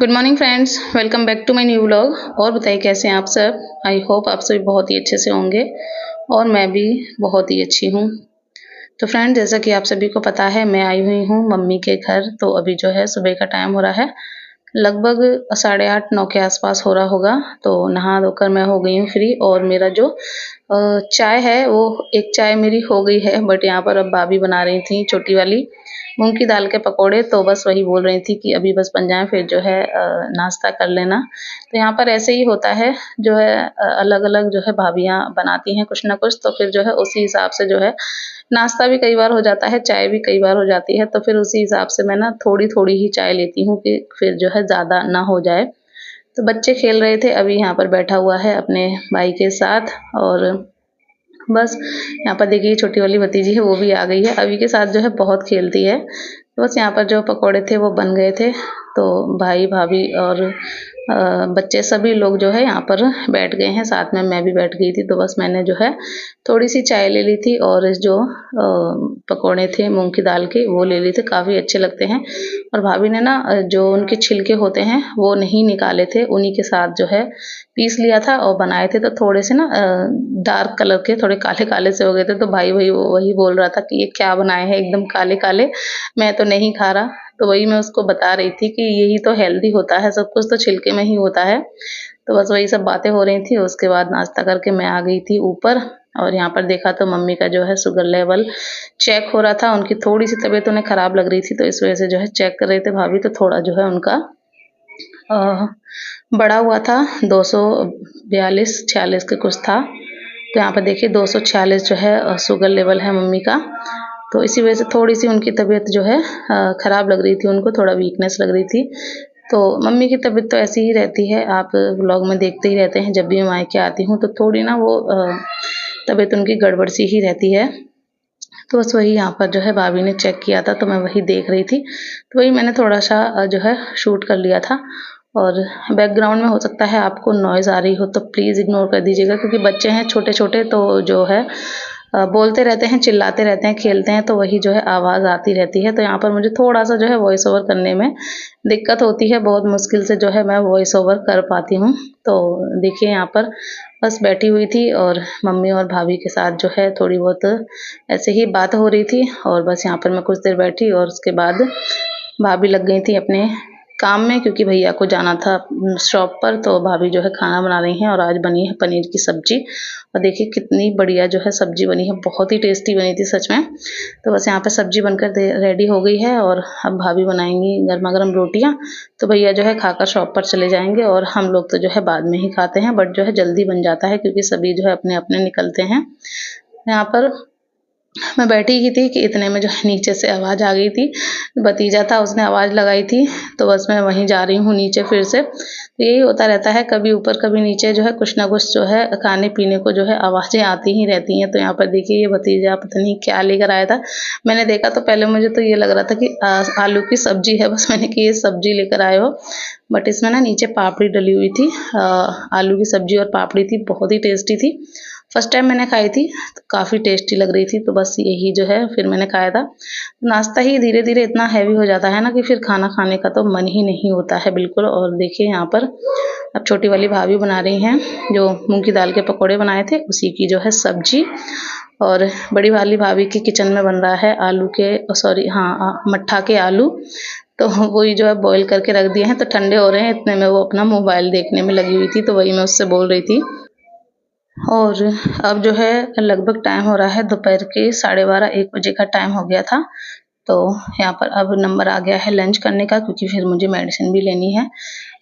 Good morning friends, welcome back to my new vlog. और बताइए कैसे हैं आप सब। आई होप आप सभी बहुत ही अच्छे से होंगे और मैं भी बहुत ही अच्छी हूँ। तो फ्रेंड, जैसा कि आप सभी को पता है, मैं आई हुई हूँ मम्मी के घर। तो अभी जो है सुबह का टाइम हो रहा है, लगभग 8:30-9 के आसपास हो रहा होगा। तो नहा धोकर मैं हो गई हूँ फ्री और मेरा जो चाय है वो एक चाय मेरी हो गई है। बट यहाँ पर अब भाभी बना रही थी छोटी वाली मूंग की दाल के पकोड़े। तो बस वही बोल रही थी कि अभी बस बन जाए फिर जो है नाश्ता कर लेना। तो यहाँ पर ऐसे ही होता है, जो है अलग अलग जो है भाभियाँ बनाती हैं कुछ ना कुछ, तो फिर जो है उसी हिसाब से जो है नाश्ता भी कई बार हो जाता है, चाय भी कई बार हो जाती है। तो फिर उसी हिसाब से मैं ना थोड़ी थोड़ी ही चाय लेती हूँ कि फिर जो है ज़्यादा ना हो जाए। तो बच्चे खेल रहे थे, अभी यहाँ पर बैठा हुआ है अपने भाई के साथ। और बस यहाँ पर देखिए छोटी वाली भतीजी है, वो भी आ गई है। अभी के साथ जो है बहुत खेलती है। तो बस यहाँ पर जो पकोड़े थे वो बन गए थे। तो भाई भाभी और बच्चे सभी लोग जो है यहाँ पर बैठ गए हैं, साथ में मैं भी बैठ गई थी। तो बस मैंने जो है थोड़ी सी चाय ले ली थी और जो पकोड़े थे मूंग की दाल के वो ले लिए थे, काफ़ी अच्छे लगते हैं। और भाभी ने ना जो उनके छिलके होते हैं वो नहीं निकाले थे, उन्हीं के साथ जो है पीस लिया था और बनाए थे। तो थोड़े से ना डार्क कलर के, थोड़े काले काले से हो गए थे। तो भाई वही वही बोल रहा था कि ये क्या बनाए हैं एकदम काले काले, मैं तो नहीं खा रहा। तो वही मैं उसको बता रही थी कि यही तो हेल्दी होता है, सब कुछ तो छिलके में ही होता है। तो बस वही सब बातें हो रही थी। उसके बाद नाश्ता करके मैं आ गई थी ऊपर और यहाँ पर देखा तो मम्मी का जो है शुगर लेवल चेक हो रहा था। उनकी थोड़ी सी तबीयत उन्हें खराब लग रही थी, तो इस वजह से जो है चेक कर रहे थे भाभी। तो थोड़ा जो है उनका अ, बढ़ा हुआ था, 242-46 के कुछ था। तो यहाँ पर देखिए 246 जो है शुगर लेवल है मम्मी का। तो इसी वजह से थोड़ी सी उनकी तबीयत जो है ख़राब लग रही थी, उनको थोड़ा वीकनेस लग रही थी। तो मम्मी की तबीयत तो ऐसी ही रहती है, आप व्लॉग में देखते ही रहते हैं। जब भी मैं मायके आती हूँ तो थोड़ी ना वो तबीयत उनकी गड़बड़ सी ही रहती है। तो बस वही यहाँ पर जो है भाभी ने चेक किया था, तो मैं वही देख रही थी। तो वही मैंने थोड़ा सा जो है शूट कर लिया था। और बैकग्राउंड में हो सकता है आपको नॉइज़ आ रही हो तो प्लीज़ इग्नोर कर दीजिएगा, क्योंकि बच्चे हैं छोटे छोटे, तो जो है बोलते रहते हैं, चिल्लाते रहते हैं, खेलते हैं, तो वही जो है आवाज़ आती रहती है। तो यहाँ पर मुझे थोड़ा सा जो है वॉइस ओवर करने में दिक्कत होती है, बहुत मुश्किल से जो है मैं वॉइस ओवर कर पाती हूँ। तो देखिए यहाँ पर बस बैठी हुई थी और मम्मी और भाभी के साथ जो है थोड़ी बहुत ऐसे ही बात हो रही थी। और बस यहाँ पर मैं कुछ देर बैठी और उसके बाद भाभी लग गई थी अपने काम में, क्योंकि भैया को जाना था शॉप पर। तो भाभी जो है खाना बना रही हैं और आज बनी है पनीर की सब्जी। और देखिए कितनी बढ़िया जो है सब्जी बनी है, बहुत ही टेस्टी बनी थी सच में। तो बस यहाँ पे सब्जी बनकर रेडी हो गई है और अब भाभी बनाएंगी गर्मा गर्म रोटियाँ। तो भैया जो है खाकर शॉप पर चले जाएंगे और हम लोग तो जो है बाद में ही खाते हैं, बट जो है जल्दी बन जाता है क्योंकि सभी जो है अपने अपने निकलते हैं। यहाँ पर मैं बैठी ही थी कि इतने में जो है नीचे से आवाज़ आ गई थी। भतीजा था, उसने आवाज़ लगाई थी। तो बस मैं वहीं जा रही हूँ नीचे फिर से। तो यही होता रहता है, कभी ऊपर कभी नीचे जो है कुछ ना कुछ जो है खाने पीने को जो है आवाज़ें आती ही रहती हैं। तो यहाँ पर देखिए ये भतीजा पता नहीं क्या लेकर आया था। मैंने देखा तो पहले मुझे तो ये लग रहा था कि आलू की सब्जी है, बस मैंने कि ये सब्जी लेकर आए हो। बट इसमें ना नीचे पापड़ी डली हुई थी, आलू की सब्जी और पापड़ी थी, बहुत ही टेस्टी थी। फर्स्ट टाइम मैंने खाई थी तो काफ़ी टेस्टी लग रही थी। तो बस यही जो है फिर मैंने खाया था। नाश्ता ही धीरे धीरे इतना हैवी हो जाता है ना कि फिर खाना खाने का तो मन ही नहीं होता है बिल्कुल। और देखिए यहाँ पर अब छोटी वाली भाभी बना रही हैं जो मूंग की दाल के पकौड़े बनाए थे उसी की जो है सब्जी। और बड़ी वाली भाभी की किचन में बन रहा है आलू के, सॉरी हाँ, मट्ठा के आलू। तो वही जो है बॉईल करके रख दिए हैं, तो ठंडे हो रहे हैं। इतने में वो अपना मोबाइल देखने में लगी हुई थी, तो वही मैं उससे बोल रही थी। और अब जो है लगभग टाइम हो रहा है दोपहर के 12:30-1 बजे का टाइम हो गया था। तो यहाँ पर अब नंबर आ गया है लंच करने का, क्योंकि फिर मुझे मेडिसिन भी लेनी है।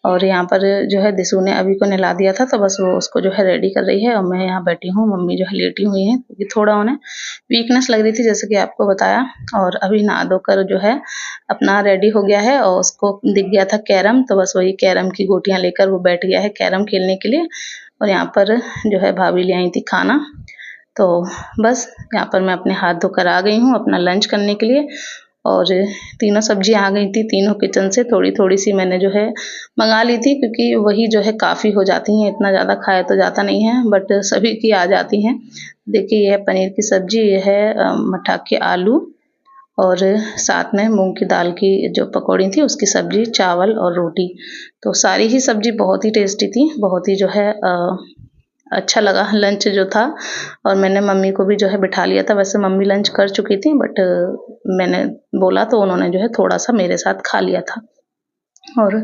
और यहाँ पर जो है दिसू ने अभी को नहला दिया था, तो बस वो उसको जो है रेडी कर रही है और मैं यहाँ बैठी हूँ। मम्मी जो है लेटी हुई हैं क्योंकि थोड़ा उन्हें वीकनेस लग रही थी, जैसे कि आपको बताया। और अभी नहा धोकर जो है अपना रेडी हो गया है और उसको दिख गया था कैरम, तो बस वही कैरम की गोटियाँ लेकर वो बैठ गया है कैरम खेलने के लिए। और यहाँ पर जो है भाभी ले आई थी खाना। तो बस यहाँ पर मैं अपने हाथ धोकर आ गई हूँ अपना लंच करने के लिए। और तीनों सब्जियाँ आ गई थी, तीनों किचन से थोड़ी थोड़ी सी मैंने जो है मंगा ली थी, क्योंकि वही जो है काफ़ी हो जाती हैं, इतना ज़्यादा खाया तो जाता नहीं है, बट सभी की आ जाती हैं। देखिए ये है पनीर की सब्जी, ये है मट्ठा के आलू और साथ में मूंग की दाल की जो पकौड़ी थी उसकी सब्जी, चावल और रोटी। तो सारी ही सब्जी बहुत ही टेस्टी थी, बहुत ही जो है अच्छा लगा लंच जो था। और मैंने मम्मी को भी जो है बिठा लिया था, वैसे मम्मी लंच कर चुकी थी बट मैंने बोला तो उन्होंने जो है थोड़ा-सा मेरे साथ खा लिया था। और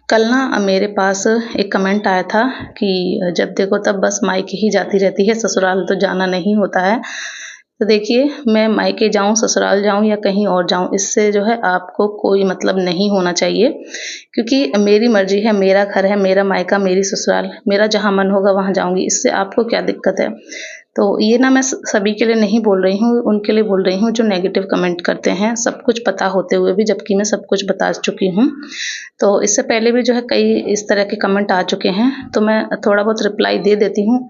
कल ना मेरे पास एक कमेंट आया था कि जब देखो तब बस मायके ही जाती रहती है, ससुराल तो जाना नहीं होता है। तो देखिए, मैं मायके जाऊँ, ससुराल जाऊँ या कहीं और जाऊँ, इससे जो है आपको कोई मतलब नहीं होना चाहिए, क्योंकि मेरी मर्ज़ी है, मेरा घर है, मेरा मायका, मेरी ससुराल, मेरा जहाँ मन होगा वहाँ जाऊँगी, इससे आपको क्या दिक्कत है? तो ये ना मैं सभी के लिए नहीं बोल रही हूँ, उनके लिए बोल रही हूँ जो नेगेटिव कमेंट करते हैं, सब कुछ पता होते हुए भी, जबकि मैं सब कुछ बता चुकी हूँ। तो इससे पहले भी जो है कई इस तरह के कमेंट आ चुके हैं, तो मैं थोड़ा बहुत रिप्लाई दे देती हूँ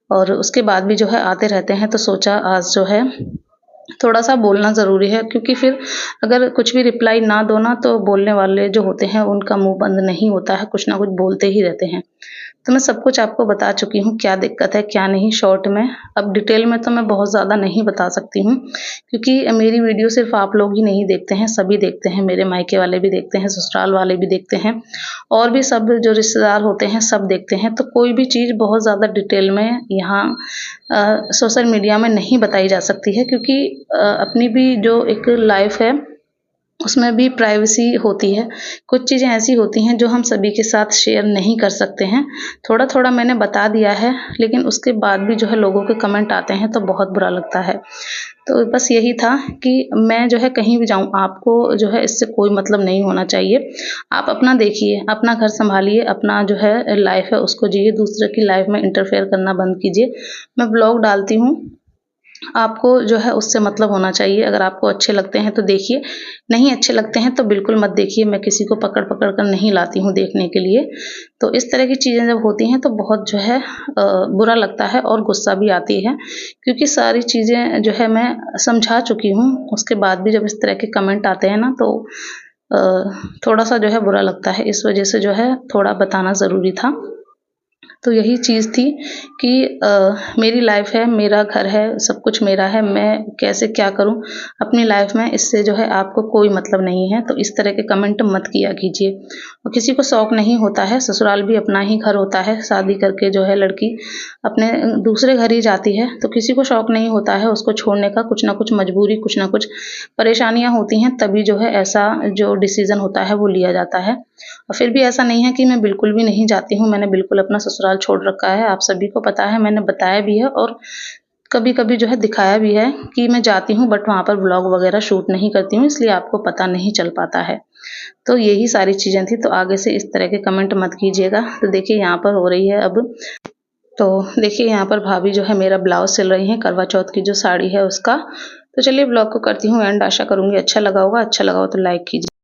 और उसके बाद भी जो है आते रहते हैं, तो सोचा आज जो है थोड़ा-सा बोलना ज़रूरी है, क्योंकि फिर अगर कुछ भी रिप्लाई ना दो ना तो बोलने वाले जो होते हैं उनका मुँह बंद नहीं होता है, कुछ ना कुछ बोलते ही रहते हैं। तो मैं सब कुछ आपको बता चुकी हूँ, क्या दिक्कत है, क्या नहीं शॉर्ट में। अब डिटेल में तो मैं बहुत ज़्यादा नहीं बता सकती हूँ, क्योंकि मेरी वीडियो सिर्फ़ आप लोग ही नहीं देखते हैं, सभी देखते हैं, मेरे मायके वाले भी देखते हैं, ससुराल वाले भी देखते हैं और भी सब जो रिश्तेदार होते हैं सब देखते हैं। तो कोई भी चीज़ बहुत ज़्यादा डिटेल में यहाँ सोशल मीडिया में नहीं बताई जा सकती है, क्योंकि अपनी भी जो एक लाइफ़ है उसमें भी प्राइवेसी होती है। कुछ चीज़ें ऐसी होती हैं जो हम सभी के साथ शेयर नहीं कर सकते हैं। थोड़ा-थोड़ा मैंने बता दिया है, लेकिन उसके बाद भी जो है लोगों के कमेंट आते हैं तो बहुत बुरा लगता है। तो बस यही था कि मैं जो है कहीं भी जाऊँ, आपको जो है इससे कोई मतलब नहीं होना चाहिए। आप अपना देखिए, अपना घर सँभालिए, अपना जो है लाइफ़ है उसको जिए, दूसरे की लाइफ़ में इंटरफेयर करना बंद कीजिए। मैं व्लॉग डालती हूँ, आपको जो है उससे मतलब होना चाहिए। अगर आपको अच्छे लगते हैं तो देखिए, नहीं अच्छे लगते हैं तो बिल्कुल मत देखिए। मैं किसी को पकड़-पकड़ कर नहीं लाती हूँ देखने के लिए। तो इस तरह की चीज़ें जब होती हैं तो बहुत जो है बुरा लगता है और गुस्सा भी आती है, क्योंकि सारी चीज़ें जो है मैं समझा चुकी हूँ। उसके बाद भी जब इस तरह के कमेंट आते हैं ना तो अ, थोड़ा-सा जो है बुरा लगता है। इस वज़ह से जो है थोड़ा बताना ज़रूरी था। तो यही चीज़ थी कि मेरी लाइफ़ है, मेरा घर है, सब कुछ मेरा है, मैं कैसे क्या करूँ अपनी लाइफ़ में, इससे जो है आपको कोई मतलब नहीं है। तो इस तरह के कमेंट मत किया कीजिए। और किसी को शौक नहीं होता है, ससुराल भी अपना ही घर होता है, शादी करके जो है लड़की अपने दूसरे घर ही जाती है, तो किसी को शौक नहीं होता है उसको छोड़ने का, कुछ ना कुछ मजबूरी, कुछ ना कुछ परेशानियाँ होती हैं, तभी जो है ऐसा जो डिसीज़न होता है वो लिया जाता है। और फिर भी ऐसा नहीं है कि मैं बिल्कुल भी नहीं जाती हूँ, मैंने बिल्कुल अपना ससुराल छोड़ रखा है, आप सभी को पता है, मैंने बताया भी है और कभी-कभी जो है दिखाया भी है कि मैं जाती हूँ बट वहाँ पर व्लॉग वगैरह शूट नहीं करती हूँ, इसलिए आपको पता नहीं चल पाता है। तो यही सारी चीज़ें थी, तो आगे से इस तरह के कमेंट मत कीजिएगा। तो देखिए यहाँ पर हो रही है अब, तो देखिए यहाँ पर भाभी जो है मेरा ब्लाउज़ सिल रही हैं, करवा चौथ की जो साड़ी है उसका। तो चलिए ब्लॉग को करती हूँ एंड, आशा करूँगी अच्छा लगा होगा, अच्छा लगा हो तो लाइक कीजिए।